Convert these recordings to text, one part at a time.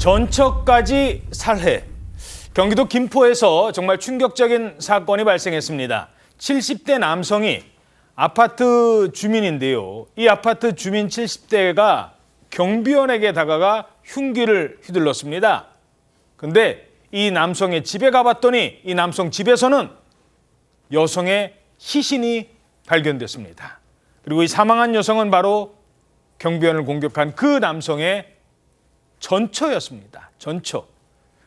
전처까지 살해. 경기도 김포에서 정말 충격적인 사건이 발생했습니다. 70대 남성이 아파트 주민인데요. 이 아파트 주민 70대가 경비원에게 다가가 흉기를 휘둘렀습니다. 근데 이 남성의 집에 가봤더니 이 남성 집에서는 여성의 시신이 발견됐습니다. 그리고 이 사망한 여성은 바로 경비원을 공격한 그 남성의 전처였습니다. 전처.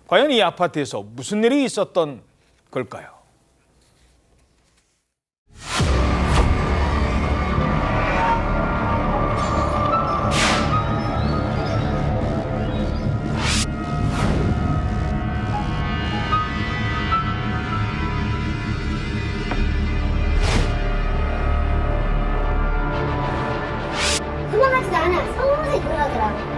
과연 이 아파트에서 무슨 일이 있었던 걸까요? 도망가지도 않아. 서서히 들어가더라고.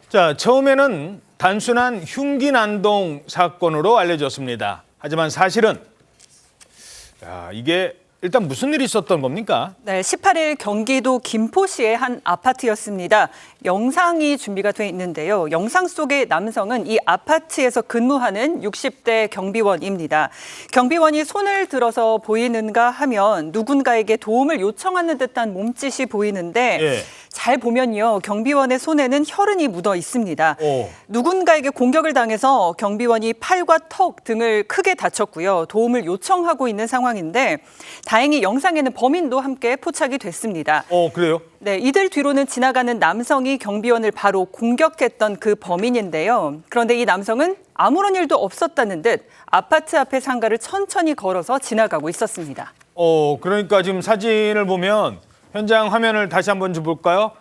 자, 처음에는 단순한 흉기 난동 사건으로 알려졌습니다. 하지만 사실은 이게 일단 무슨 일이 있었던 겁니까? 네, 18일 경기도 김포시의 한 아파트였습니다. 영상이 준비가 돼 있는데요. 영상 속의 남성은 이 아파트에서 근무하는 60대 경비원입니다. 경비원이 손을 들어서 보이는가 하면 누군가에게 도움을 요청하는 듯한 몸짓이 보이는데 잘 보면요. 경비원의 손에는 혈흔이 묻어 있습니다. 누군가에게 공격을 당해서 경비원이 팔과 턱 등을 크게 다쳤고요. 도움을 요청하고 있는 상황인데 다행히 영상에는 범인도 함께 포착이 됐습니다. 그래요? 네, 이들 뒤로는 지나가는 남성이 경비원을 바로 공격했던 그 범인인데요. 그런데 이 남성은 아무런 일도 없었다는 듯 아파트 앞의 상가를 천천히 걸어서 지나가고 있었습니다. 그러니까 지금 사진을 보면 현장 화면을 다시 한번 좀 볼까요?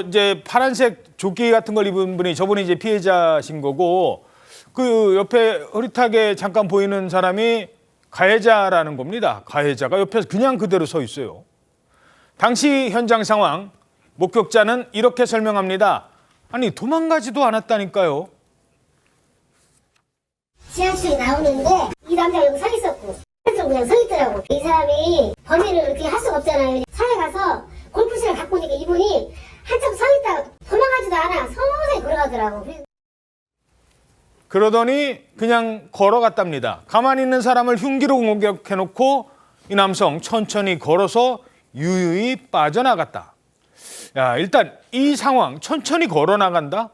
이제 파란색 조끼 같은 걸 입은 분이 저분이 이제 피해자신 거고 그 옆에 흐릿하게 잠깐 보이는 사람이 가해자라는 겁니다. 가해자가 옆에서 그냥 그대로 서 있어요. 당시 현장 상황, 목격자는 이렇게 설명합니다. 아니, 도망가지도 않았다니까요. 지하철이 나오는데 이 남자가 여기 서 있었고 그냥 서 있더라고. 이 사람이 범인을 그렇게 할 수가 없잖아요. 차에 가서 골프실을 갖고 오니까 이분이 한참 서 있다가 도망가지도 않아. 서서히 걸어가더라고. 그러더니 그냥 걸어갔답니다. 가만히 있는 사람을 흉기로 공격해놓고 이 남성 천천히 걸어서 유유히 빠져나갔다. 일단 이 상황 천천히 걸어나간다?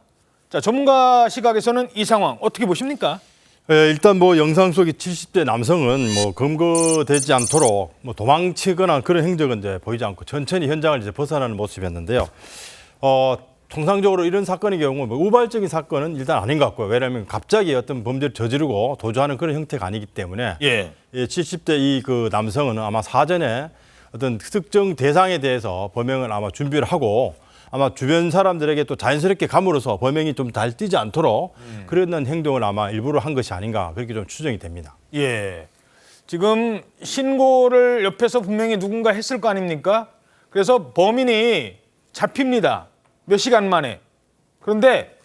자, 전문가 시각에서는 이 상황 어떻게 보십니까? 일단 영상 속의 70대 남성은 검거되지 않도록 도망치거나 그런 행적은 이제 보이지 않고 천천히 현장을 이제 벗어나는 모습이었는데요. 통상적으로 이런 사건의 경우 우발적인 사건은 일단 아닌 것 같고요. 왜냐하면 갑자기 어떤 범죄를 저지르고 도주하는 그런 형태가 아니기 때문에 70대 이 그 남성은 아마 사전에 어떤 특정 대상에 대해서 범행을 아마 준비를 하고 아마 주변 사람들에게 또 자연스럽게 감으로써 범행이 좀 잘 띄지 않도록 그런 행동을 아마 일부러 한 것이 아닌가 그렇게 좀 추정이 됩니다. 지금 신고를 옆에서 분명히 누군가 했을 거 아닙니까? 그래서 범인이 잡힙니다. 몇 시간 만에. 그런데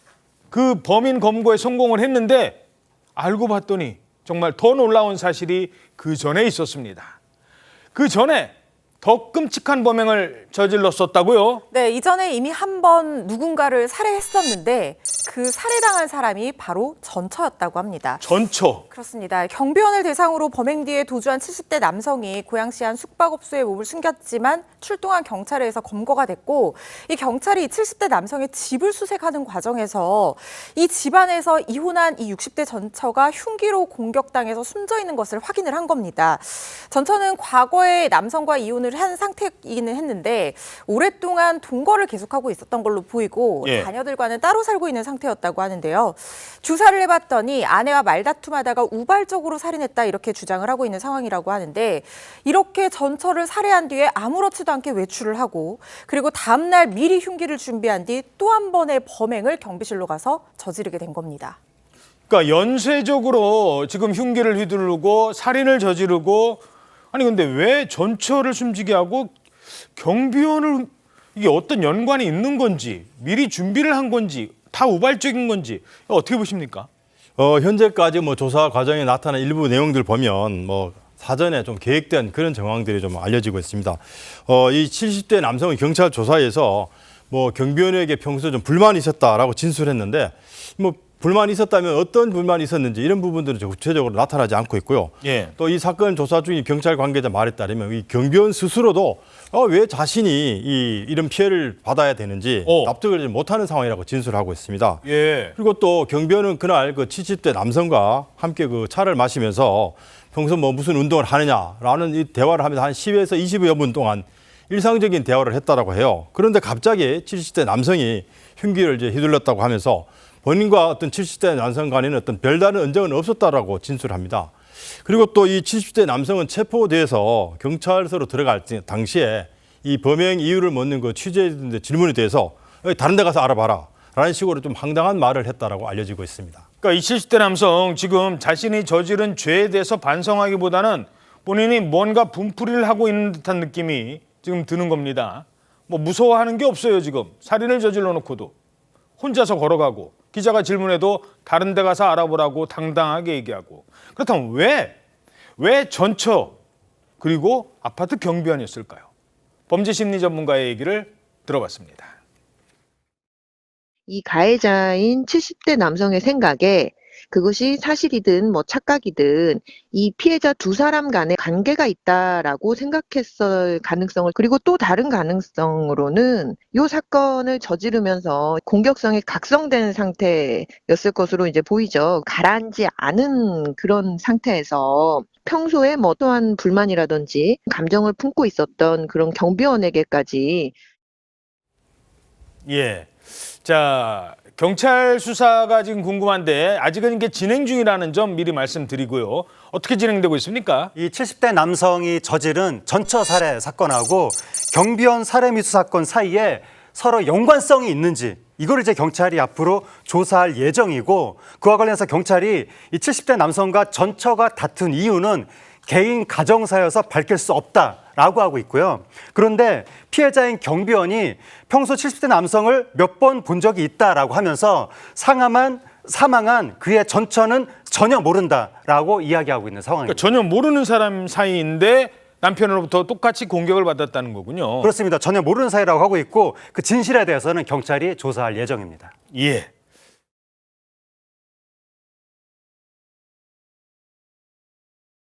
그 범인 검거에 성공을 했는데 알고 봤더니 정말 더 놀라운 사실이 그 전에 있었습니다. 그 전에 더 끔찍한 범행을 저질렀었다고요? 네, 이전에 이미 한 번 누군가를 살해했었는데 그 살해당한 사람이 바로 전처였다고 합니다. 전처? 그렇습니다. 경비원을 대상으로 범행 뒤에 도주한 70대 남성이 고양시 한 숙박업소에 몸을 숨겼지만 출동한 경찰에 의해서 검거가 됐고 이 경찰이 이 70대 남성의 집을 수색하는 과정에서 이 집안에서 이혼한 이 60대 전처가 흉기로 공격당해서 숨져 있는 것을 확인을 한 겁니다. 전처는 과거에 남성과 이혼을 한 상태이기는 했는데 오랫동안 동거를 계속하고 있었던 걸로 보이고 자녀들과는 따로 살고 있는 상태였다고 하는데요. 주사를 해봤더니 아내와 말다툼하다가 우발적으로 살인했다 이렇게 주장을 하고 있는 상황이라고 하는데 이렇게 전처를 살해한 뒤에 아무렇지도 않게 외출을 하고 그리고 다음 날 미리 흉기를 준비한 뒤 또 한 번의 범행을 경비실로 가서 저지르게 된 겁니다. 그러니까 연쇄적으로 지금 흉기를 휘두르고 살인을 저지르고 아니 근데 왜 전처를 숨지게 하고 경비원을 이게 어떤 연관이 있는 건지 미리 준비를 한 건지 다 우발적인 건지 어떻게 보십니까? 현재까지 뭐 조사 과정에 나타난 일부 내용들 보면 뭐 사전에 좀 계획된 그런 정황들이 좀 알려지고 있습니다. 이 70대 남성의 경찰 조사에서 뭐 경비원에게 평소에 좀 불만이 있었다라고 진술했는데 뭐 불만이 있었다면 어떤 불만이 있었는지 이런 부분들은 구체적으로 나타나지 않고 있고요. 예. 또 이 사건 조사 중인 경찰 관계자 말에 따르면 이 경비원 스스로도 왜 자신이 이런 피해를 받아야 되는지 납득을 못하는 상황이라고 진술하고 있습니다. 예. 그리고 또 경비원은 그날 그 70대 남성과 함께 그 차를 마시면서 평소 뭐 무슨 운동을 하느냐라는 이 대화를 하면서 한 10에서 20여 분 동안 일상적인 대화를 했다라고 해요. 그런데 갑자기 70대 남성이 흉기를 이제 휘둘렀다고 하면서 본인과 어떤 70대 남성 간에는 어떤 별다른 언쟁은 없었다라고 진술합니다. 그리고 또 이 70대 남성은 체포돼서 경찰서로 들어갈 당시에 이 범행 이유를 묻는 그 취재 질문에 대해서 다른 데 가서 알아봐라 라는 식으로 좀 황당한 말을 했다라고 알려지고 있습니다. 그러니까 이 70대 남성 지금 자신이 저지른 죄에 대해서 반성하기보다는 본인이 뭔가 분풀이를 하고 있는 듯한 느낌이 지금 드는 겁니다. 뭐 무서워하는 게 없어요 지금. 살인을 저질러 놓고도 혼자서 걸어가고 기자가 질문해도 다른 데 가서 알아보라고 당당하게 얘기하고. 그렇다면 왜 전처 그리고 아파트 경비원이었을까요? 범죄심리 전문가의 얘기를 들어봤습니다. 이 가해자인 70대 남성의 생각에 그것이 사실이든 뭐 착각이든 이 피해자 두 사람 간에 관계가 있다라고 생각했을 가능성을, 그리고 또 다른 가능성으로는 이 사건을 저지르면서 공격성이 각성된 상태였을 것으로 이제 보이죠. 가라앉지 않은 그런 상태에서 평소에 뭐 또한 불만이라든지 감정을 품고 있었던 그런 경비원에게까지. 예. 자, 경찰 수사가 지금 궁금한데 아직은 이게 진행 중이라는 점 미리 말씀드리고요. 어떻게 진행되고 있습니까? 이 70대 남성이 저지른 전처 살해 사건하고 경비원 살해 미수 사건 사이에 서로 연관성이 있는지 이걸 이제 경찰이 앞으로 조사할 예정이고, 그와 관련해서 경찰이 이 70대 남성과 전처가 다툰 이유는 개인 가정사여서 밝힐 수 없다라고 하고 있고요. 그런데 피해자인 경비원이 평소 70대 남성을 몇 번 본 적이 있다라고 하면서 사망한 그의 전처는 전혀 모른다라고 이야기하고 있는 상황입니다. 그러니까 전혀 모르는 사람 사이인데 남편으로부터 똑같이 공격을 받았다는 거군요. 그렇습니다. 전혀 모르는 사이라고 하고 있고 그 진실에 대해서는 경찰이 조사할 예정입니다. 예.